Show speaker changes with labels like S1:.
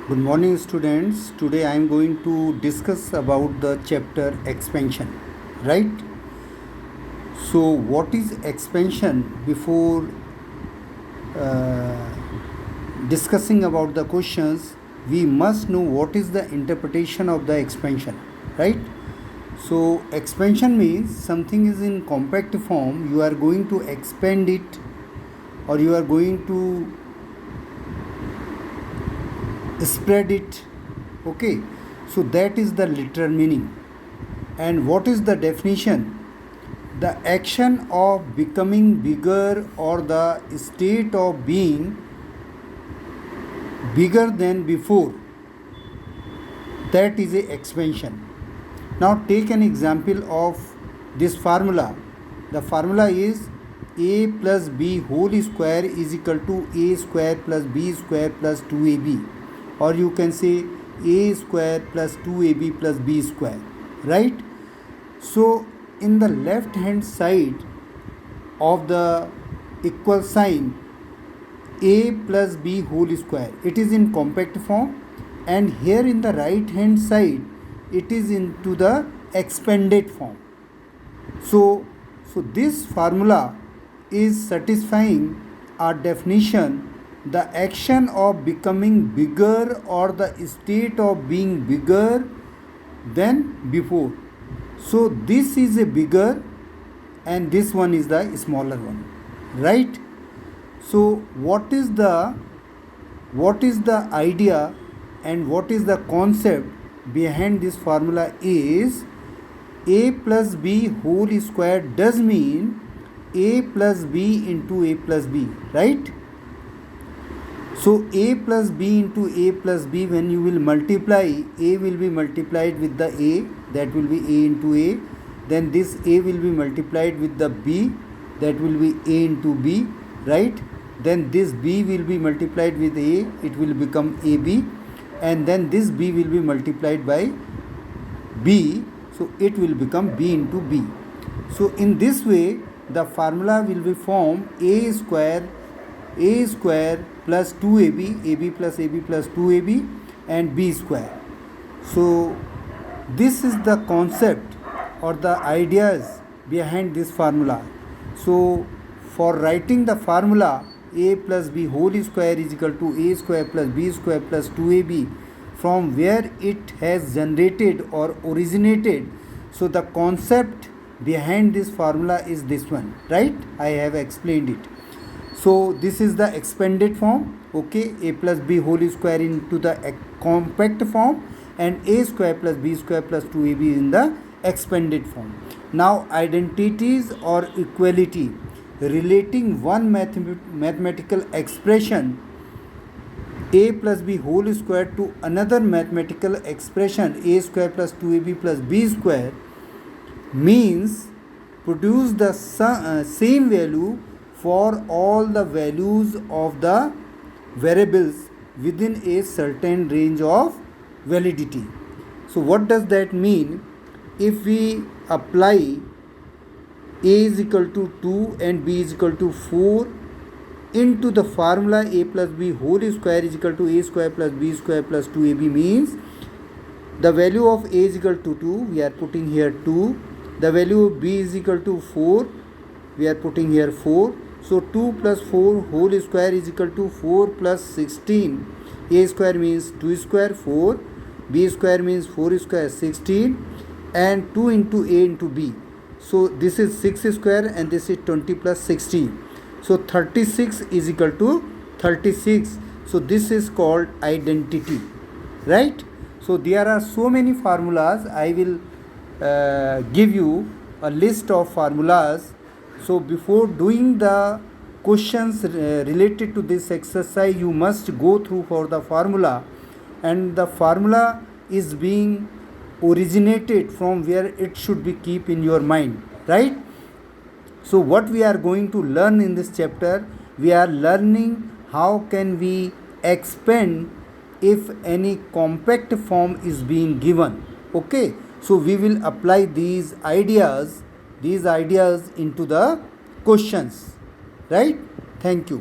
S1: Good morning, students. Today I am going to discuss about the chapter expansion, right? So, what is expansion? Before discussing about the questions, we must know what is the interpretation of the expansion, right? So, expansion means something is in compact form, you are going to expand it, or you are going to spread it. Okay, so that is the literal meaning. And what is the definition? The action of becoming bigger or the state of being bigger than before, that is a expansion. Now take an example of this formula. The formula is a plus b whole square is equal to a square plus b square plus 2ab, or you can say a square plus 2ab plus b square, right? So in the left hand side of the equal sign, a plus b whole square, it is in compact form, and here in the right hand side it is into the expanded form. So this formula is satisfying our definition, the action of becoming bigger or the state of being bigger than before. So this is a bigger and this one is the smaller one, right? So what is the idea and what is the concept behind this formula is a plus b whole square does mean a plus b into a plus b, right? So a plus b into a plus b, when you will multiply, a will be multiplied with the a, that will be a into a. Then this a will be multiplied with the b, that will be a into b, right? Then this b will be multiplied with a, it will become ab. And then this b will be multiplied by b, so it will become b into b. So in this way the formula will be formed a square plus 2ab, ab plus ab plus 2ab, and b square. So this is the concept or the ideas behind this formula. So for writing the formula a plus b whole square is equal to a square plus b square plus 2ab, from where it has generated or originated, so the concept behind this formula is this one, right? I have explained it. So this is the expanded form, okay, a plus b whole square into the compact form, and a square plus b square plus 2ab in the expanded form. Now identities or equality relating one mathematical expression a plus b whole square to another mathematical expression a square plus 2ab plus b square means produce the same value for all the values of the variables within a certain range of validity. So what does that mean? If we apply a is equal to 2 and b is equal to 4 into the formula a plus b whole square is equal to a square plus b square plus 2ab, means the value of a is equal to 2, we are putting here 2. The value of b is equal to 4, we are putting here 4. So 2 plus 4 whole square is equal to 4 plus 16. A square means 2 square 4, b square means 4 square 16, and 2 into a into b. So this is 6 square and this is 20 plus 16. So 36 is equal to 36. So this is called identity, right? So there are so many formulas. I will give you a list of formulas. So before doing the questions related to this exercise, you must go through for the formula, and the formula is being originated from where it should be keep in your mind, right? So what we are going to learn in this chapter, we are learning how can we expand if any compact form is being given. Okay, so we will apply these ideas into the questions, right? Thank you.